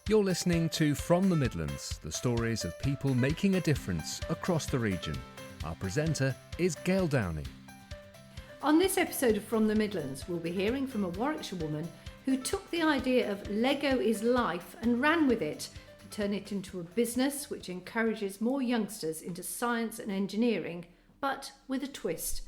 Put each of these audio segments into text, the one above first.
You're listening to From the Midlands, the stories of people making a difference across the region. Our presenter is Gail Downey. On this episode of From the Midlands, we'll be hearing from a Warwickshire woman who took the idea of Lego is life and ran with it to turn it into a business which encourages more youngsters into science and engineering, but with a twist.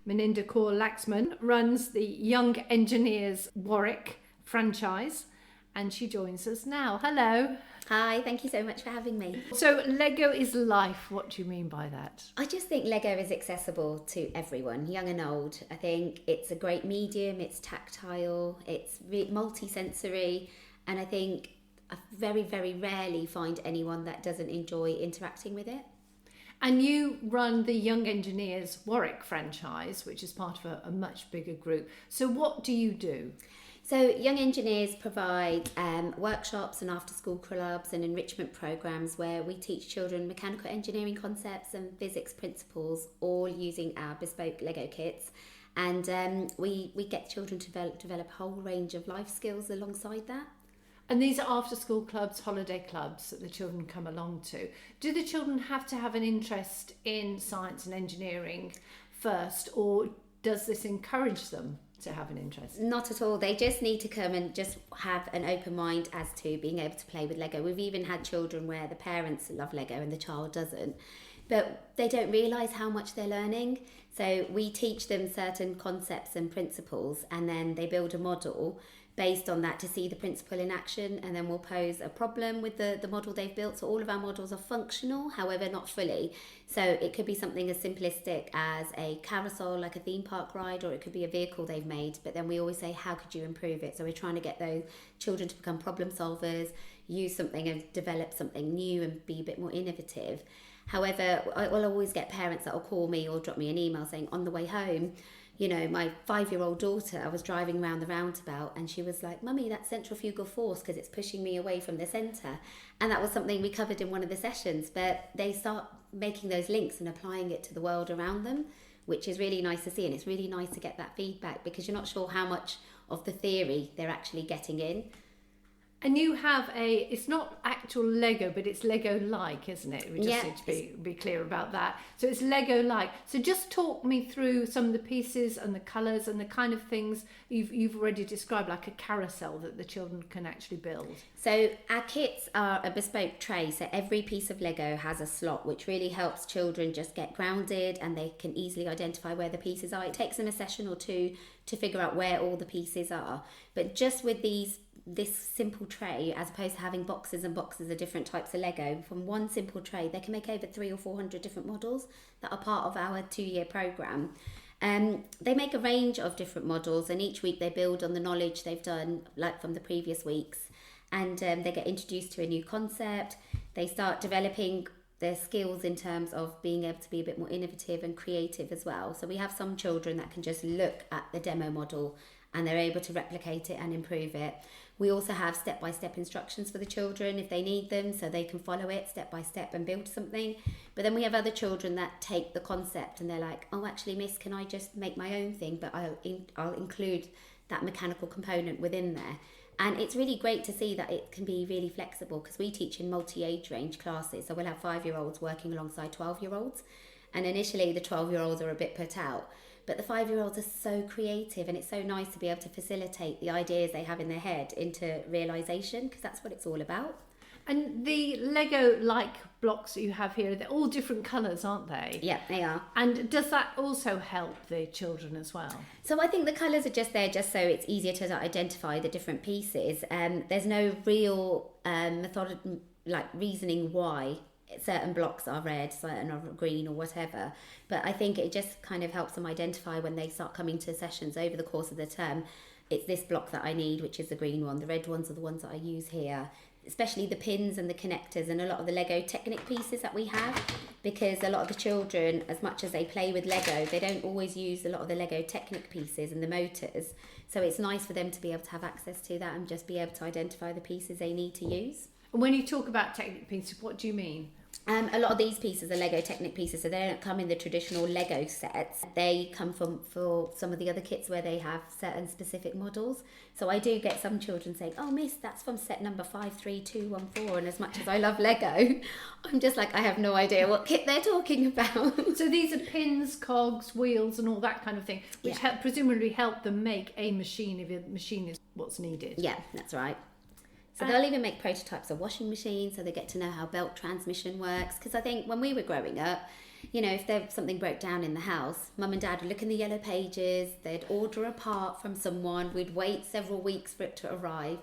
Meninda Kaur-Laxman runs the Young Engineers Warwick franchise, and she joins us now. Hello. Hi, thank you so much for having me. So Lego is life. What do you mean by that? I just think Lego is accessible to everyone, young and old. I think it's a great medium, it's tactile, it's multi-sensory, and I think I very, very rarely find anyone that doesn't enjoy interacting with it. And you run the Young Engineers Warwick franchise, which is part of a much bigger group. So what do you do? So Young Engineers provide workshops and after-school clubs and enrichment programs where we teach children mechanical engineering concepts and physics principles, all using our bespoke Lego kits. And we get children to develop a whole range of life skills alongside that. And these are after-school clubs, holiday clubs that the children come along to. Do the children have to have an interest in science and engineering first, or does this encourage them to have an interest? Not at all. They just need to come and just have an open mind as to being able to play with Lego. We've even had children where the parents love Lego and the child doesn't, but they don't realise how much they're learning. So we teach them certain concepts and principles, and then they build a model based on that to see the principle in action, and then we'll pose a problem with the model they've built. So all of our models are functional, however not fully. So it could be something as simplistic as a carousel, like a theme park ride, or it could be a vehicle they've made, but then we always say, how could you improve it? So we're trying to get those children to become problem solvers, use something and develop something new and be a bit more innovative. However, I will always get parents that will call me or drop me an email saying, on the way home, you know, my 5-year-old daughter, I was driving around the roundabout and she was like, Mummy, that's centrifugal force because it's pushing me away from the centre. And that was something we covered in one of the sessions, but they start making those links and applying it to the world around them, which is really nice to see. And it's really nice to get that feedback because you're not sure how much of the theory they're actually getting in. And you have it's not actual Lego, but it's Lego-like, isn't it? We just need to be clear about that. So it's Lego-like. So just talk me through some of the pieces and the colours and the kind of things you've already described, like a carousel that the children can actually build. So our kits are a bespoke tray. So every piece of Lego has a slot, which really helps children just get grounded and they can easily identify where the pieces are. It takes them a session or two to figure out where all the pieces are. But just with this simple tray, as opposed to having boxes and boxes of different types of Lego, from one simple tray they can make over 300 or 400 different models that are part of our 2-year programme. They make a range of different models, and each week they build on the knowledge they've done, like from the previous weeks, and they get introduced to a new concept. They start developing their skills in terms of being able to be a bit more innovative and creative as well. So we have some children that can just look at the demo model and they're able to replicate it and improve it. We also have step-by-step instructions for the children if they need them, so they can follow it step by step and build something. But then we have other children that take the concept and they're like, oh, actually, Miss, can I just make my own thing? But I'll include that mechanical component within there. And it's really great to see that it can be really flexible because we teach in multi-age range classes. So we'll have 5-year-olds working alongside 12-year-olds. And initially the 12-year-olds are a bit put out. But the 5-year-olds are so creative, and it's so nice to be able to facilitate the ideas they have in their head into realisation, because that's what it's all about. And the Lego-like blocks that you have here, they're all different colours, aren't they? Yeah, they are. And does that also help the children as well? So I think the colours are just there just so it's easier to identify the different pieces. There's no real reasoning why certain blocks are red, certain are green or whatever, but I think it just kind of helps them identify when they start coming to sessions over the course of the term. It's this block that I need, which is the green one. The red ones are the ones that I use here, especially the pins and the connectors and a lot of the Lego Technic pieces that we have, because a lot of the children, as much as they play with Lego, they don't always use a lot of the Lego Technic pieces and the motors, so it's nice for them to be able to have access to that and just be able to identify the pieces they need to use. And when you talk about Technic pieces, what do you mean? A lot of these pieces are Lego Technic pieces, so they don't come in the traditional Lego sets. They come from for some of the other kits where they have certain specific models. So I do get some children saying, "Oh, Miss, that's from set number 53214." And as much as I love Lego, I'm just like, I have no idea what kit they're talking about. So these are pins, cogs, wheels, and all that kind of thing, which presumably help them make a machine if a machine is what's needed. Yeah, that's right. So they'll even make prototypes of washing machines, so they get to know how belt transmission works. Because I think when we were growing up, you know, if something broke down in the house, Mum and Dad would look in the yellow pages, they'd order a part from someone, we'd wait several weeks for it to arrive,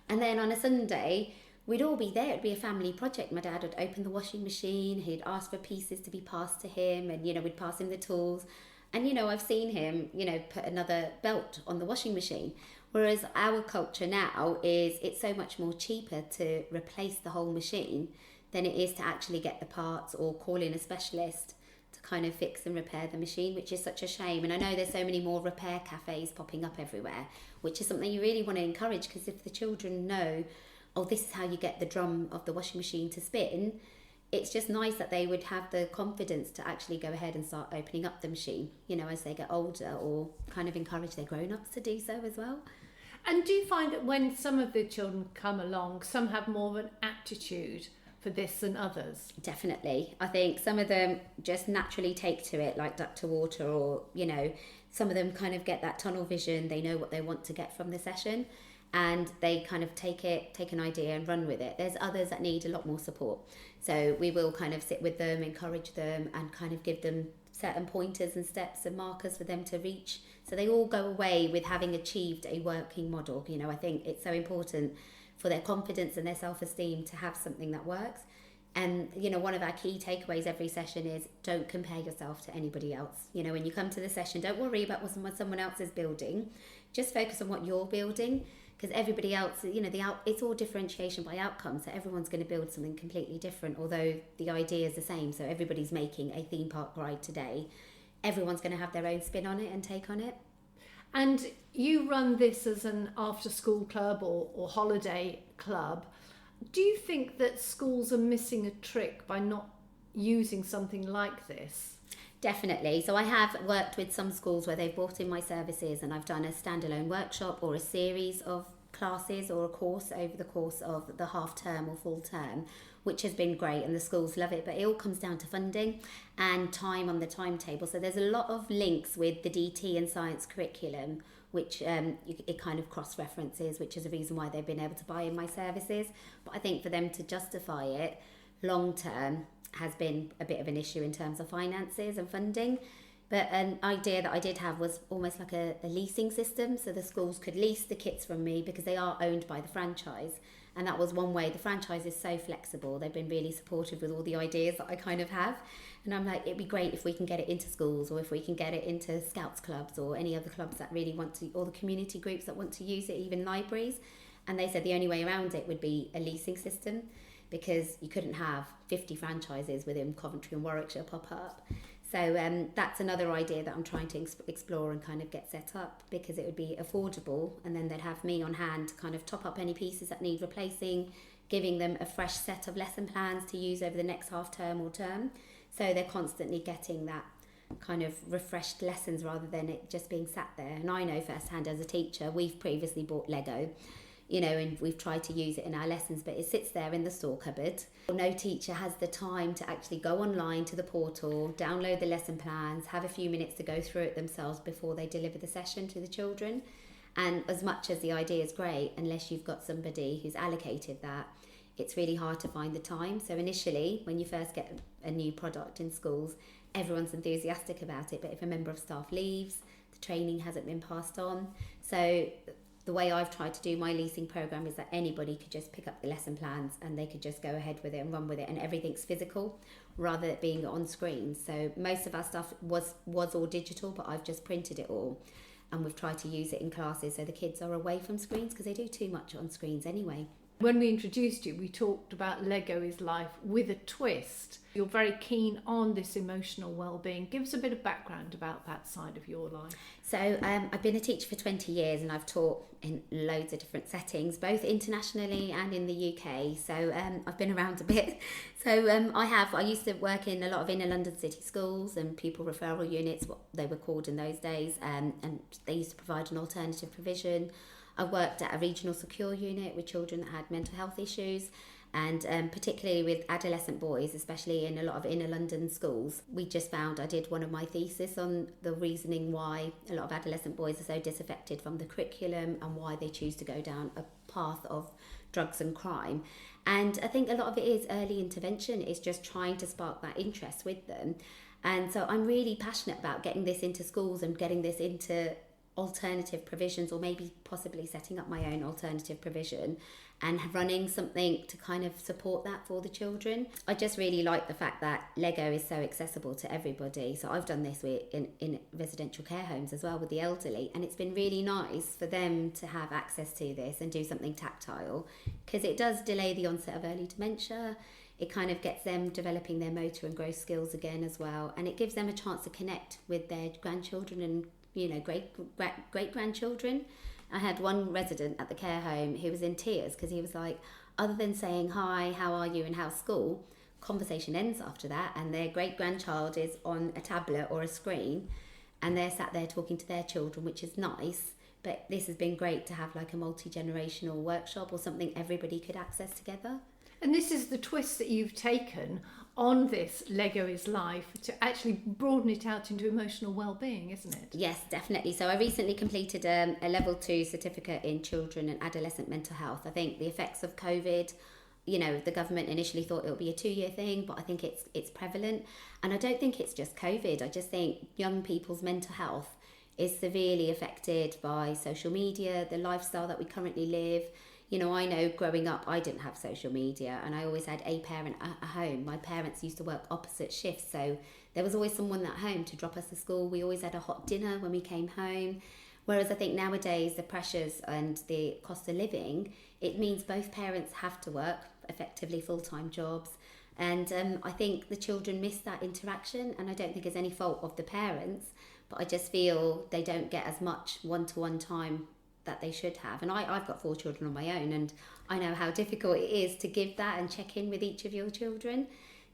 and then on a Sunday, we'd all be there. It'd be a family project. My dad would open the washing machine, he'd ask for pieces to be passed to him, and, you know, we'd pass him the tools. And, you know, I've seen him, you know, put another belt on the washing machine. Whereas our culture now is it's so much more cheaper to replace the whole machine than it is to actually get the parts or call in a specialist to kind of fix and repair the machine, which is such a shame. And I know there's so many more repair cafes popping up everywhere, which is something you really want to encourage, because if the children know, oh, this is how you get the drum of the washing machine to spin, it's just nice that they would have the confidence to actually go ahead and start opening up the machine, you know, as they get older, or kind of encourage their grown-ups to do so as well. And do you find that when some of the children come along, some have more of an aptitude for this than others? Definitely. I think some of them just naturally take to it like duck to water, or, you know, some of them kind of get that tunnel vision. They know what they want to get from the session, and they kind of take an idea and run with it. There's others that need a lot more support. So we will kind of sit with them, encourage them, and kind of give them certain pointers and steps and markers for them to reach. So they all go away with having achieved a working model. You know, I think it's so important for their confidence and their self-esteem to have something that works. And, you know, one of our key takeaways every session is don't compare yourself to anybody else. You know, when you come to the session, don't worry about what someone else is building. Just focus on what you're building, because everybody else, you know, it's all differentiation by outcome. So everyone's going to build something completely different, although the idea is the same. So everybody's making a theme park ride today. Everyone's going to have their own spin on it and take on it. And you run this as an after-school club or holiday club. Do you think that schools are missing a trick by not using something like this? Definitely. So I have worked with some schools where they've brought in my services, and I've done a standalone workshop or a series of classes or a course over the course of the half term or full term, which has been great, and the schools love it. But it all comes down to funding and time on the timetable. So there's a lot of links with the DT and science curriculum, which it kind of cross-references, which is the reason why they've been able to buy in my services. But I think for them to justify it long term has been a bit of an issue in terms of finances and funding. But an idea that I did have was almost like a leasing system, so the schools could lease the kits from me because they are owned by the franchise. And that was one way. The franchise is so flexible. They've been really supportive with all the ideas that I kind of have. And I'm like, it'd be great if we can get it into schools, or if we can get it into Scouts clubs or any other clubs that really want to, or the community groups that want to use it, even libraries. And they said the only way around it would be a leasing system, because you couldn't have 50 franchises within Coventry and Warwickshire pop up. So that's another idea that I'm trying to explore and kind of get set up, because it would be affordable, and then they'd have me on hand to kind of top up any pieces that need replacing, giving them a fresh set of lesson plans to use over the next half term or term. So they're constantly getting that kind of refreshed lessons rather than it just being sat there. And I know firsthand as a teacher, we've previously bought Lego, you know, and we've tried to use it in our lessons, but it sits there in the store cupboard. No teacher has the time to actually go online to the portal, download the lesson plans, have a few minutes to go through it themselves before they deliver the session to the children. And as much as the idea is great, unless you've got somebody who's allocated that, it's really hard to find the time. So initially, when you first get a new product in schools, everyone's enthusiastic about it, but if a member of staff leaves, the training hasn't been passed on. So the way I've tried to do my leasing program is that anybody could just pick up the lesson plans and they could just go ahead with it and run with it, and everything's physical rather than being on screen. So most of our stuff was all digital, but I've just printed it all, and we've tried to use it in classes so the kids are away from screens, because they do too much on screens anyway. When we introduced you, we talked about Lego is life with a twist. You're very keen on this emotional well-being. Give us a bit of background about that side of your life. So I've been a teacher for 20 years and I've taught in loads of different settings, both internationally and in the UK. So I've been around a bit. So I used to work in a lot of inner London city schools and pupil referral units, what they were called in those days, and they used to provide an alternative provision. I worked at a regional secure unit with children that had mental health issues, and particularly with adolescent boys, especially in a lot of inner London schools. We just found, I did one of my thesis on the reasoning why a lot of adolescent boys are so disaffected from the curriculum and why they choose to go down a path of drugs and crime. And I think a lot of it is early intervention, is just trying to spark that interest with them. And so I'm really passionate about getting this into schools and getting this into alternative provisions, or maybe possibly setting up my own alternative provision and running something to kind of support that for the children. I just really like the fact that Lego is so accessible to everybody. So I've done this in residential care homes as well with the elderly, and it's been really nice for them to have access to this and do something tactile, because it does delay the onset of early dementia. It kind of gets them developing their motor and growth skills again as well, and it gives them a chance to connect with their grandchildren and great grandchildren. I had one resident at the care home who was in tears because he was like, other than saying hi, how are you and how's school, conversation ends after that, and their great grandchild is on a tablet or a screen and they're sat there talking to their children, which is nice. But this has been great to have like a multi-generational workshop or something everybody could access together. And this is the twist that you've taken on this Lego is life, to actually broaden it out into emotional well-being, isn't it? Yes, definitely. So I recently completed a level 2 certificate in children and adolescent mental health. I think the effects of COVID, the government initially thought it would be a 2-year thing, but I think it's prevalent. And I don't think it's just COVID. I just think young people's mental health is severely affected by social media, the lifestyle that we currently live. I know growing up, I didn't have social media and I always had a parent at home. My parents used to work opposite shifts, so there was always someone at home to drop us to school. We always had a hot dinner when we came home. Whereas I think nowadays the pressures and the cost of living, it means both parents have to work effectively full-time jobs. And I think the children miss that interaction, and I don't think it's any fault of the parents, but I just feel they don't get as much one-to-one time that they should have. And I've got 4 children on my own, and I know how difficult it is to give that and check in with each of your children.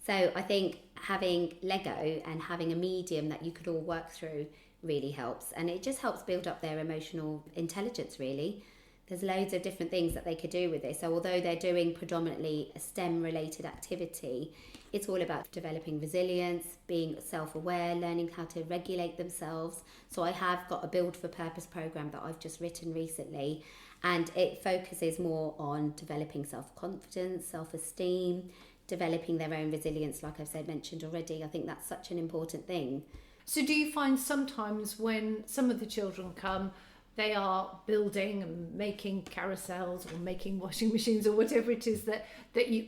So I think having Lego and having a medium that you could all work through really helps, and it just helps build up their emotional intelligence really. There's loads of different things that they could do with this. So although they're doing predominantly a STEM related activity, it's all about developing resilience, being self-aware, learning how to regulate themselves. So I have got a Build for Purpose program that I've just written recently, and it focuses more on developing self-confidence, self-esteem, developing their own resilience, like I've mentioned already. I think that's such an important thing. So do you find sometimes when some of the children come, they are building and making carousels or making washing machines or whatever it is that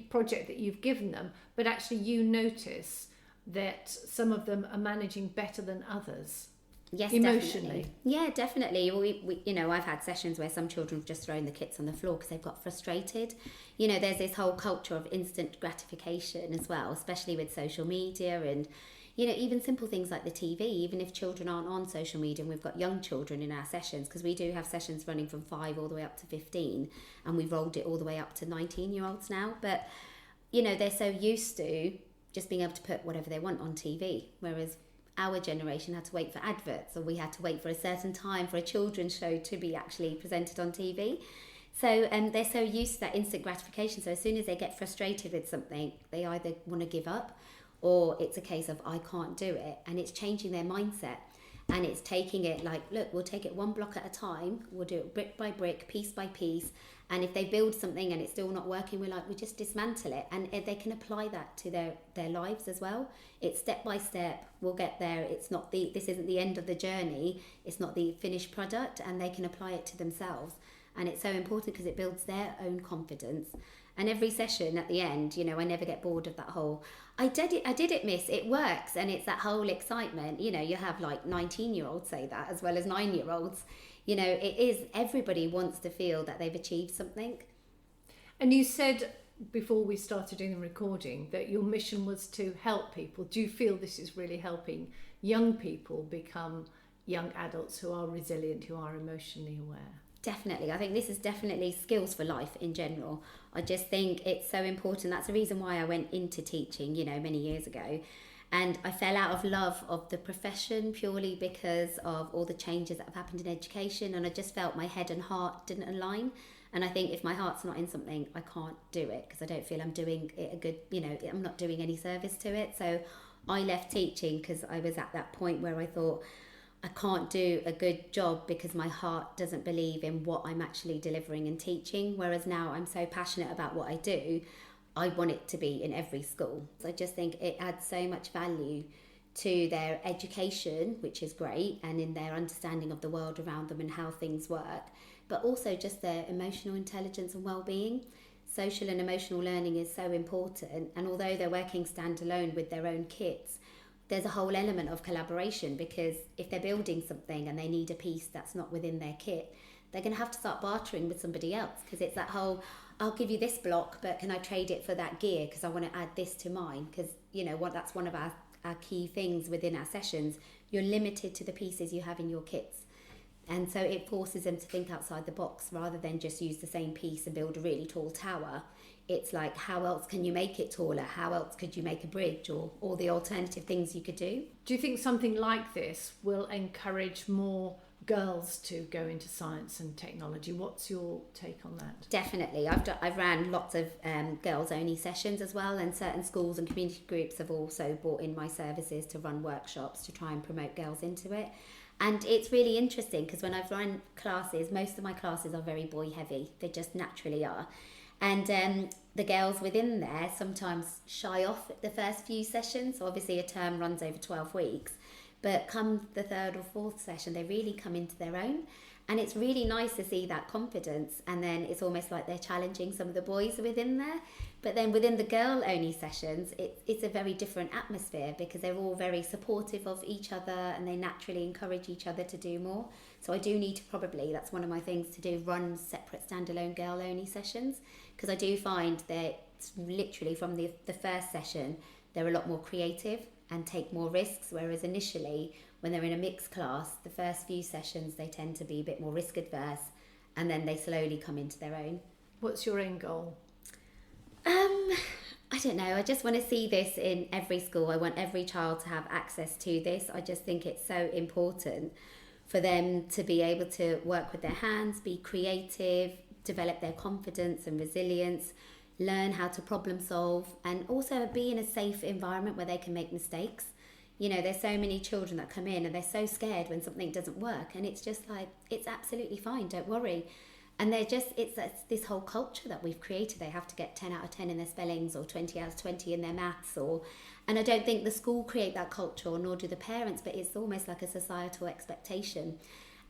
project that you've given them, but actually you notice that some of them are managing better than others? Yes, emotionally. Definitely. Yeah, definitely. We I've had sessions where some children have just thrown the kits on the floor because they've got frustrated. There's this whole culture of instant gratification as well, especially with social media and even simple things like the TV. Even if children aren't on social media, and we've got young children in our sessions, because we do have sessions running from 5 all the way up to 15, and we've rolled it all the way up to 19-year-olds now. But they're so used to just being able to put whatever they want on TV, whereas our generation had to wait for adverts, or we had to wait for a certain time for a children's show to be actually presented on TV. So they're so used to that instant gratification. So as soon as they get frustrated with something, they either want to give up, or it's a case of I can't do it, and it's changing their mindset. And it's taking it like, look, we'll take it one block at a time, we'll do it brick by brick, piece by piece, and if they build something and it's still not working, we just dismantle it, and they can apply that to their lives as well. It's step by step, we'll get there. This isn't the end of the journey, it's not the finished product, and they can apply it to themselves. And it's so important because it builds their own confidence. And every session at the end, I never get bored of that whole, I did it, miss, it works. And it's that whole excitement. You have like 19-year-olds say that as well as 9-year-olds. It is, everybody wants to feel that they've achieved something. And you said before we started doing the recording that your mission was to help people. Do you feel this is really helping young people become young adults who are resilient, who are emotionally aware? Definitely. I think this is definitely skills for life in general. I just think it's so important. That's the reason why I went into teaching, many years ago. And I fell out of love of the profession purely because of all the changes that have happened in education. And I just felt my head and heart didn't align. And I think if my heart's not in something, I can't do it because I don't feel I'm doing it a good, I'm not doing any service to it. So I left teaching because I was at that point where I thought, I can't do a good job because my heart doesn't believe in what I'm actually delivering and teaching. Whereas now I'm so passionate about what I do, I want it to be in every school. So I just think it adds so much value to their education, which is great, and in their understanding of the world around them and how things work, but also just their emotional intelligence and well-being. Social and emotional learning is so important, and although they're working standalone with their own kits, there's a whole element of collaboration, because if they're building something and they need a piece that's not within their kit, they're going to have to start bartering with somebody else, because it's that whole, I'll give you this block, but can I trade it for that gear because I want to add this to mine? Because, that's one of our key things within our sessions. You're limited to the pieces you have in your kits. And so it forces them to think outside the box rather than just use the same piece and build a really tall tower. It's like, how else can you make it taller? How else could you make a bridge, or all the alternative things you could do? Do you think something like this will encourage more girls to go into science and technology? What's your take on that? Definitely. I've ran lots of girls only sessions as well, and certain schools and community groups have also brought in my services to run workshops to try and promote girls into it. And it's really interesting because when I've run classes, most of my classes are very boy heavy. They just naturally are. And the girls within there sometimes shy off at the first few sessions. So obviously a term runs over 12 weeks. But come the third or fourth session, they really come into their own. And it's really nice to see that confidence. And then it's almost like they're challenging some of the boys within there. But then within the girl-only sessions, it's a very different atmosphere because they're all very supportive of each other and they naturally encourage each other to do more. So I do need to probably, that's one of my things to do, run separate standalone girl-only sessions, because I do find that literally from the first session, they're a lot more creative and take more risks, whereas initially, when they're in a mixed class, the first few sessions, they tend to be a bit more risk adverse, and then they slowly come into their own. What's your end goal? I don't know. I just want to see this in every school. I want every child to have access to this. I just think it's so important for them to be able to work with their hands, be creative, develop their confidence and resilience, learn how to problem solve, and also be in a safe environment where they can make mistakes. There's so many children that come in and they're so scared when something doesn't work, and it's just like, it's absolutely fine, don't worry. And it's this whole culture that we've created. They have to get 10 out of 10 in their spellings or 20 out of 20 in their maths, and I don't think the school create that culture, nor do the parents, but it's almost like a societal expectation.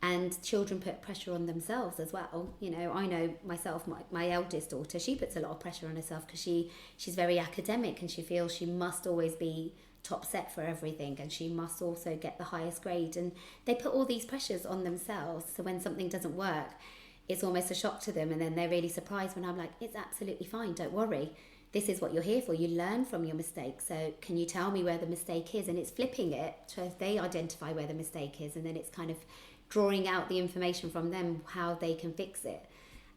And children put pressure on themselves as well. I know myself, my eldest daughter, she puts a lot of pressure on herself because she's very academic and she feels she must always be top set for everything and she must also get the highest grade. And they put all these pressures on themselves. So when something doesn't work, it's almost a shock to them. And then they're really surprised when I'm like, it's absolutely fine, don't worry. This is what you're here for. You learn from your mistakes. So can you tell me where the mistake is? And it's flipping it so they identify where the mistake is. And then it's kind of drawing out the information from them, how they can fix it.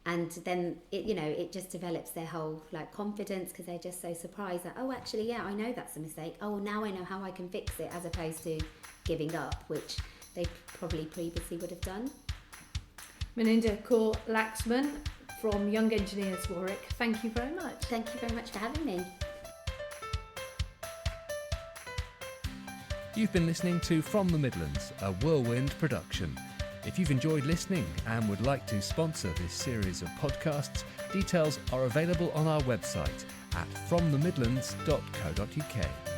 And then it just develops their whole confidence, because they're just so surprised that, oh, actually, yeah, I know that's a mistake. Oh, now I know how I can fix it, as opposed to giving up, which they probably previously would have done. Melinda Kaur-Laxman from Young Engineers Warwick, thank you very much. Thank you very much for having me. You've been listening to From the Midlands, a Whirlwind production. If you've enjoyed listening and would like to sponsor this series of podcasts, details are available on our website at fromthemidlands.co.uk.